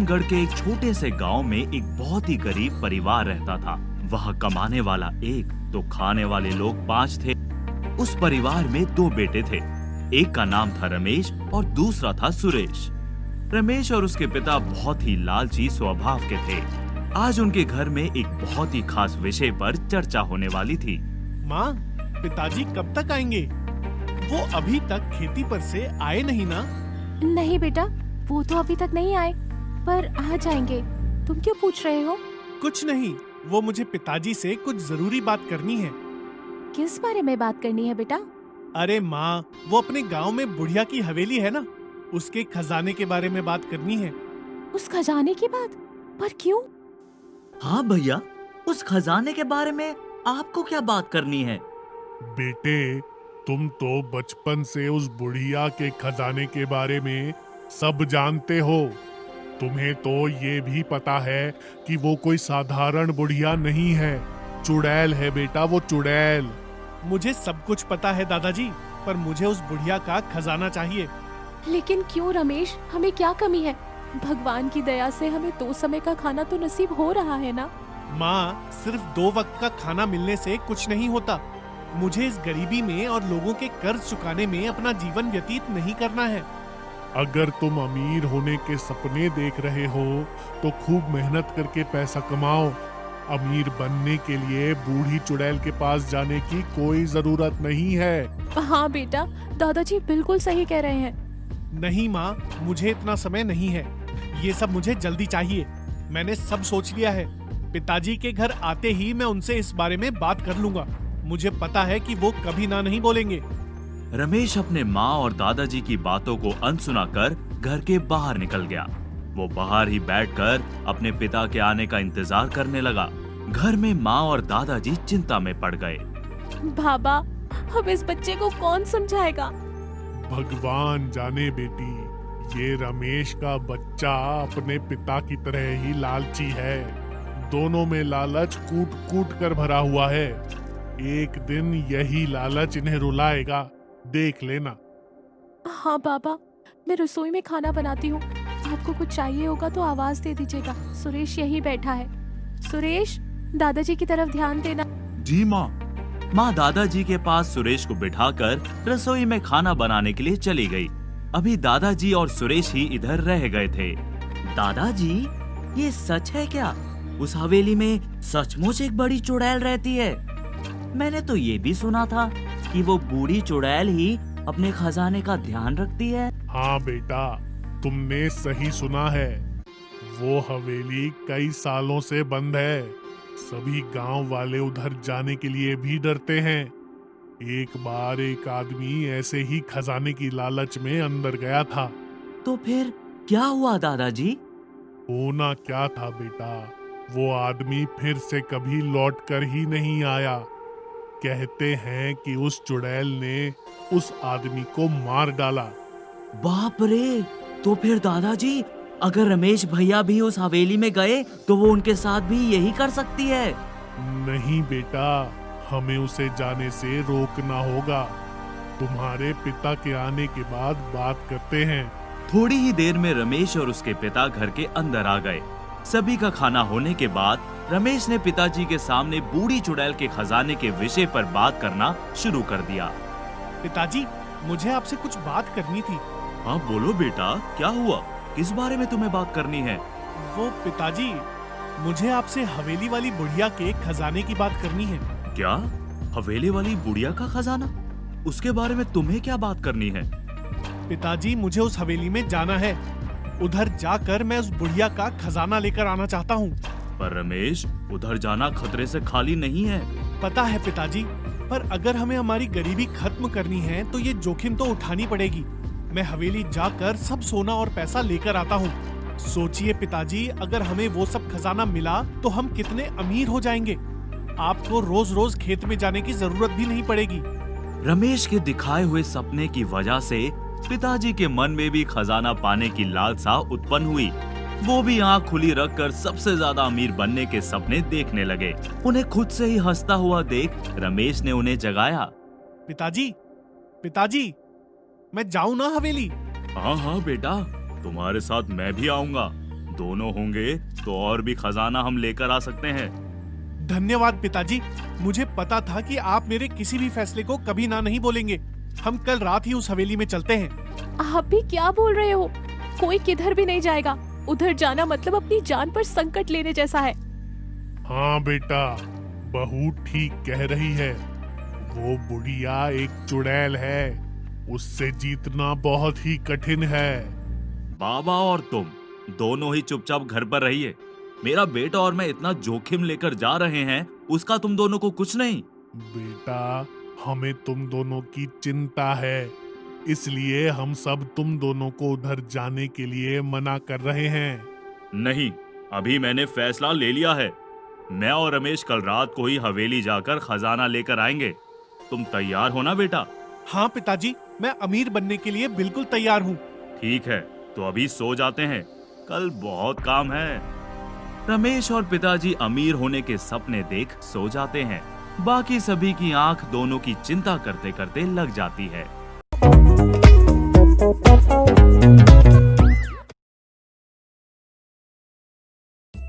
रामगढ़ के एक छोटे से गांव में एक बहुत ही गरीब परिवार रहता था। वहाँ कमाने वाला एक तो खाने वाले लोग 5 थे। उस परिवार में 2 बेटे थे। एक का नाम था रमेश और दूसरा था सुरेश। रमेश और उसके पिता बहुत ही लालची स्वभाव के थे। आज उनके घर में एक बहुत ही खास विषय पर चर्चा होने वाली थी। माँ, पिताजी कब तक आएंगे? वो अभी तक खेती पर से आए नहीं ना? नहीं बेटा, वो तो अभी तक नहीं आए, पर आ जाएंगे। तुम क्यों पूछ रहे हो? कुछ नहीं, वो मुझे पिताजी से कुछ जरूरी बात करनी है। किस बारे में बात करनी है बेटा? अरे माँ, वो अपने गांव में बुढ़िया की हवेली है ना, उसके खजाने के बारे में बात करनी है। उस खजाने की बात? पर क्यों? हाँ भैया, उस खजाने के बारे में आपको क्या बात करनी है? बेटे, तुम तो बचपन से उस बुढ़िया के खजाने के बारे में सब जानते हो। तुम्हें तो ये भी पता है कि वो कोई साधारण बुढ़िया नहीं है, चुड़ैल है बेटा, वो चुड़ैल। मुझे सब कुछ पता है दादाजी, पर मुझे उस बुढ़िया का खजाना चाहिए। लेकिन क्यों रमेश, हमें क्या कमी है? भगवान की दया से हमें 2 समय का खाना तो नसीब हो रहा है ना। माँ, सिर्फ 2 वक्त का खाना मिलने से कुछ नहीं होता। मुझे इस गरीबी में और लोगों के कर्ज चुकाने में अपना जीवन व्यतीत नहीं करना है। अगर तुम अमीर होने के सपने देख रहे हो तो खूब मेहनत करके पैसा कमाओ। अमीर बनने के लिए बूढ़ी चुड़ैल के पास जाने की कोई जरूरत नहीं है। हाँ बेटा, दादाजी बिल्कुल सही कह रहे हैं। नहीं माँ, मुझे इतना समय नहीं है। ये सब मुझे जल्दी चाहिए। मैंने सब सोच लिया है। पिताजी के घर आते ही मैं उनसे इस बारे में बात कर लूंगा। मुझे पता है कि वो कभी ना नहीं बोलेंगे। रमेश अपने माँ और दादाजी की बातों को अनसुना कर घर के बाहर निकल गया। वो बाहर ही बैठकर अपने पिता के आने का इंतजार करने लगा। घर में माँ और दादाजी चिंता में पड़ गए। बाबा, अब इस बच्चे को कौन समझाएगा? भगवान जाने बेटी, ये रमेश का बच्चा अपने पिता की तरह ही लालची है। दोनों में लालच कूट कूट कर भरा हुआ है। एक दिन यही लालच इन्हें रुलाएगा, देख लेना। हाँ बाबा, मैं रसोई में खाना बनाती हूँ। आपको कुछ चाहिए होगा तो आवाज दे दीजिएगा। सुरेश यही बैठा है। सुरेश, दादाजी की तरफ ध्यान देना। जी माँ। माँ दादाजी के पास सुरेश को बिठाकर रसोई में खाना बनाने के लिए चली गई। अभी दादाजी और सुरेश ही इधर रह गए थे। दादाजी, ये सच है क्या? उस हवेली में सचमुच एक बड़ी चुड़ैल रहती है? मैंने तो ये भी सुना था कि वो बूढ़ी चुड़ैल ही अपने खजाने का ध्यान रखती है। हाँ बेटा, तुमने सही सुना है। वो हवेली कई सालों से बंद है। सभी गांव वाले उधर जाने के लिए भी डरते हैं। एक बार एक आदमी ऐसे ही खजाने की लालच में अंदर गया था। तो फिर क्या हुआ दादाजी? होना क्या था बेटा, वो आदमी फिर से कभी लौट कर ही नहीं आया। कहते हैं कि उस चुड़ैल ने उस आदमी को मार डाला। बाप रे! तो फिर दादाजी, अगर रमेश भैया भी उस हवेली में गए तो वो उनके साथ भी यही कर सकती है? नहीं बेटा, हमें उसे जाने से रोकना होगा। तुम्हारे पिता के आने के बाद बात करते हैं। थोड़ी ही देर में रमेश और उसके पिता घर के अंदर आ गए। सभी का खाना होने के बाद रमेश ने पिताजी के सामने बूढ़ी चुड़ैल के खजाने के विषय पर बात करना शुरू कर दिया। पिताजी, मुझे आपसे कुछ बात करनी थी। हाँ बोलो बेटा, क्या हुआ? किस बारे में तुम्हें बात करनी है? वो पिताजी, मुझे आपसे हवेली वाली बुढ़िया के खजाने की बात करनी है। क्या? हवेली वाली बुढ़िया का खजाना? उसके बारे में तुम्हें क्या बात करनी है? पिताजी, मुझे उस हवेली में जाना है। उधर जाकर मैं उस बुढ़िया का खजाना लेकर आना चाहता हूँ। पर रमेश, उधर जाना खतरे से खाली नहीं है। पता है पिताजी, पर अगर हमें हमारी गरीबी खत्म करनी है तो ये जोखिम तो उठानी पड़ेगी। मैं हवेली जाकर सब सोना और पैसा लेकर आता हूँ। सोचिए पिताजी, अगर हमें वो सब खजाना मिला तो हम कितने अमीर हो जाएंगे। आपको रोज रोज खेत में जाने की जरूरत भी नहीं पड़ेगी। रमेश के दिखाए हुए सपने की वजह से पिताजी के मन में भी खजाना पाने की लालसा उत्पन्न हुई। वो भी आंख खुली रखकर सबसे ज्यादा अमीर बनने के सपने देखने लगे। उन्हें खुद से ही हंसता हुआ देख रमेश ने उन्हें जगाया। पिताजी, पिताजी, मैं जाऊं ना हवेली? हाँ हाँ बेटा, तुम्हारे साथ मैं भी आऊंगा। दोनों होंगे तो और भी खजाना हम लेकर आ सकते हैं। धन्यवाद पिताजी, मुझे पता था कि आप मेरे किसी भी फैसले को कभी ना नहीं बोलेंगे। हम कल रात ही उस हवेली में चलते हैं। आप भी क्या बोल रहे हो? कोई किधर भी नहीं जाएगा। उधर जाना मतलब अपनी जान पर संकट लेने जैसा है। हाँ बेटा, बहू ठीक कह रही है। वो बुढ़िया एक चुड़ैल है, उससे जीतना बहुत ही कठिन है। बाबा और तुम दोनों ही चुपचाप घर पर रहिए। मेरा बेटा और मैं इतना जोखिम लेकर जा रहे हैं, उसका तुम दोनों को कुछ नहीं। बेटा, हमें तुम दोनों की चिंता है, इसलिए हम सब तुम दोनों को उधर जाने के लिए मना कर रहे हैं। नहीं, अभी मैंने फैसला ले लिया है। मैं और रमेश कल रात को ही हवेली जाकर खजाना लेकर आएंगे। तुम तैयार हो ना बेटा? हाँ पिताजी, मैं अमीर बनने के लिए बिल्कुल तैयार हूँ। ठीक है, तो अभी सो जाते हैं, कल बहुत काम है। रमेश और पिताजी अमीर होने के सपने देख सो जाते हैं। बाकी सभी की आंख दोनों की चिंता करते करते लग जाती है।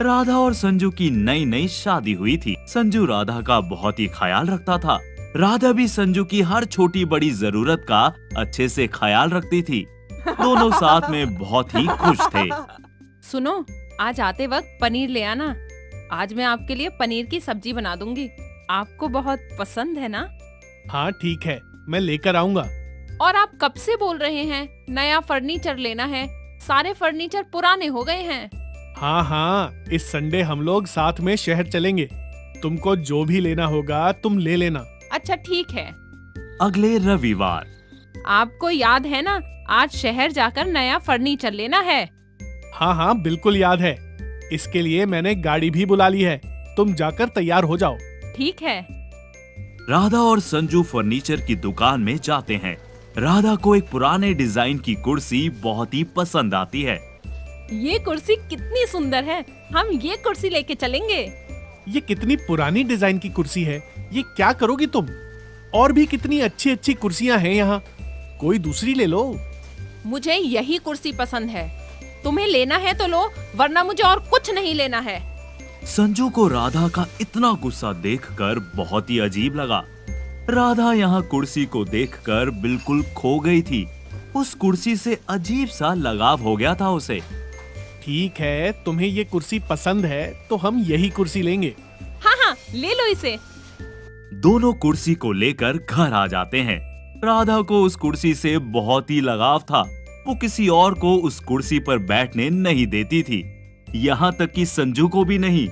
राधा और संजू की नई नई शादी हुई थी। संजू राधा का बहुत ही ख्याल रखता था। राधा भी संजू की हर छोटी बड़ी जरूरत का अच्छे से ख्याल रखती थी। दोनों साथ में बहुत ही खुश थे। सुनो, आज आते वक्त पनीर ले आना। आज मैं आपके लिए पनीर की सब्जी बना दूंगी। आपको बहुत पसंद है ना? हाँ ठीक है, मैं लेकर आऊंगा। और आप कब से बोल रहे हैं नया फर्नीचर लेना है? सारे फर्नीचर पुराने हो गए हैं। हाँ हाँ, इस संडे हम लोग साथ में शहर चलेंगे। तुमको जो भी लेना होगा तुम ले लेना। अच्छा ठीक है। अगले रविवार। आपको याद है ना, आज शहर जाकर नया फर्नीचर लेना है। हाँ हाँ बिल्कुल याद है। इसके लिए मैंने गाड़ी भी बुला ली है। तुम जाकर तैयार हो जाओ। ठीक है। राधा और संजू फर्नीचर की दुकान में जाते हैं। राधा को एक पुराने डिजाइन की कुर्सी बहुत ही पसंद आती है। ये कुर्सी कितनी सुंदर है, हम ये कुर्सी लेके चलेंगे। ये कितनी पुरानी डिजाइन की कुर्सी है, ये क्या करोगी तुम? और भी कितनी अच्छी अच्छी कुर्सियां हैं यहाँ, कोई दूसरी ले लो। मुझे यही कुर्सी पसंद है। तुम्हें लेना है तो लो, वरना मुझे और कुछ नहीं लेना है। संजू को राधा का इतना गुस्सा देखकर बहुत ही अजीब लगा। राधा यहाँ कुर्सी को देखकर बिल्कुल खो गई थी। उस कुर्सी से अजीब सा लगाव हो गया था उसे। ठीक है, तुम्हें ये कुर्सी पसंद है तो हम यही कुर्सी लेंगे। हाँ हाँ, ले लो इसे। दोनों कुर्सी को लेकर घर आ जाते हैं। राधा को उस कुर्सी से बहुत ही लगाव था। वो किसी और को उस कुर्सी पर बैठने नहीं देती थी, यहाँ तक कि संजू को भी नहीं।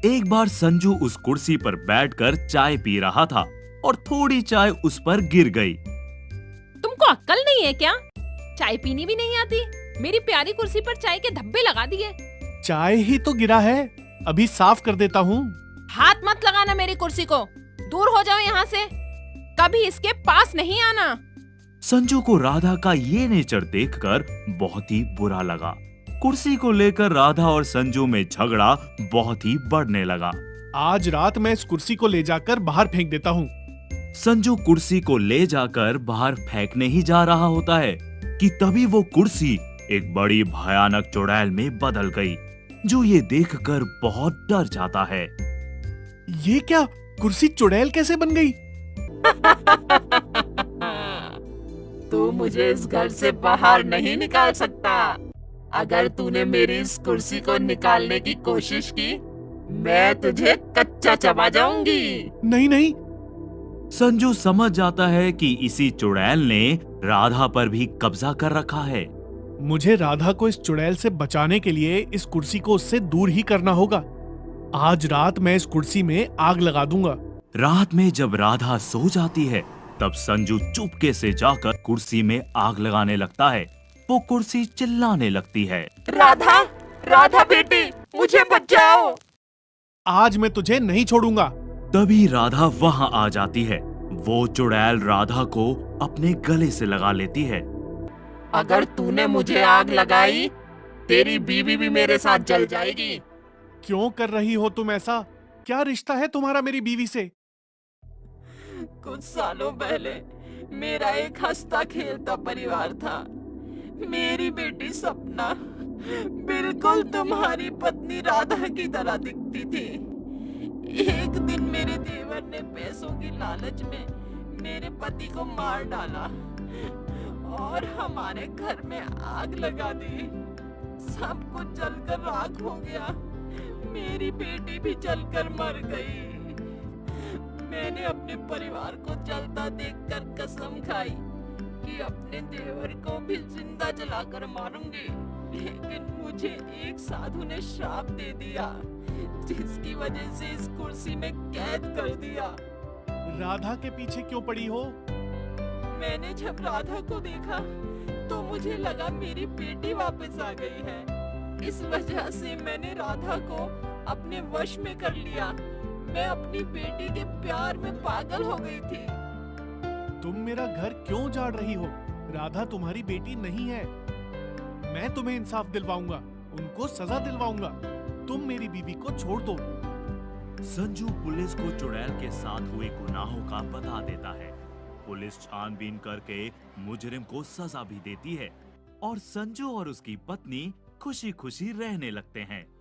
एक बार संजू उस कुर्सी पर बैठकर चाय पी रहा था और थोड़ी चाय उस पर गिर गई। तुमको अक्ल नहीं है क्या? चाय पीनी भी नहीं आती? मेरी प्यारी कुर्सी पर चाय के धब्बे लगा दिए। चाय ही तो गिरा है, अभी साफ कर देता हूँ। हाथ मत लगाना मेरी कुर्सी को, दूर हो जाओ यहाँ से, कभी इसके पास नहीं आना। संजू को राधा का ये नेचर देखकर बहुत ही बुरा लगा। कुर्सी को लेकर राधा और संजू में झगड़ा बहुत ही बढ़ने लगा। आज रात मैं इस कुर्सी को ले जाकर बाहर फेंक देता हूँ। संजू कुर्सी को ले जाकर बाहर फेंकने ही जा रहा होता है कि तभी वो कुर्सी एक बड़ी भयानक चुड़ैल में बदल गई, जो ये देखकर बहुत डर जाता है। ये क्या, कुर्सी चुड़ैल कैसे बन गई? तू मुझे इस घर से बाहर नहीं निकाल सकता। अगर तूने मेरी इस कुर्सी को निकालने की कोशिश की, मैं तुझे कच्चा चबा जाऊंगी। नहीं नहीं। संजू समझ जाता है कि इसी चुड़ैल ने राधा पर भी कब्जा कर रखा है। मुझे राधा को इस चुड़ैल से बचाने के लिए इस कुर्सी को उससे दूर ही करना होगा। आज रात मैं इस कुर्सी में आग लगा दूंगा। रात में जब राधा सो जाती है, तब संजू चुपके से जाकर कुर्सी में आग लगाने लगता है। वो कुर्सी चिल्लाने लगती है, राधा, राधा बेटी, मुझे बचाओ। आज मैं तुझे नहीं छोड़ूंगा। तभी राधा वहां आ जाती है। वो चुड़ैल राधा को अपने गले से लगा लेती है। अगर तूने मुझे आग लगाई, तेरी बीवी भी मेरे साथ जल जाएगी। क्यों कर रही हो तुम ऐसा? क्या रिश्ता है तुम्हारा मेरी बीवी से? कुछ सालों पहले मेरा एक हंसता खेलता परिवार था। मेरी बेटी सपना बिल्कुल तुम्हारी पत्नी राधा की तरह दिखती थी। एक दिन मेरे देवर ने पैसों की लालच में मेरे पति को मार डाला और हमारे घर में आग लगा दी। सब कुछ जलकर राख हो गया। मेरी बेटी भी जलकर मर गई। मैंने अपने परिवार को जलता देखकर कसम खाई कि अपने देवर को भी जिंदा जलाकर मारूंगी, लेकिन मुझे एक साधु ने श्राप दे दिया, जिसकी वजह से इस कुर्सी में कैद कर दिया। राधा के पीछे क्यों पड़ी हो? मैंने जब राधा को देखा तो मुझे लगा मेरी बेटी वापस आ गई है। इस वजह से मैंने राधा को अपने वश में कर लिया। मैं अपनी बेटी के प्यार में पागल हो गई थी। तुम मेरा घर क्यों उजाड़ रही हो? राधा तुम्हारी बेटी नहीं है। मैं तुम्हें इंसाफ दिलवाऊंगा, उनको सजा दिलवाऊंगा। तुम मेरी बीवी को छोड़ दो। संजू पुलिस को चुड़ैल के साथ हुए गुनाहों का बता देता है। पुलिस छानबीन करके मुजरिम को सजा भी देती है और संजू और उसकी पत्नी खुशी खुशी रहने लगते हैं।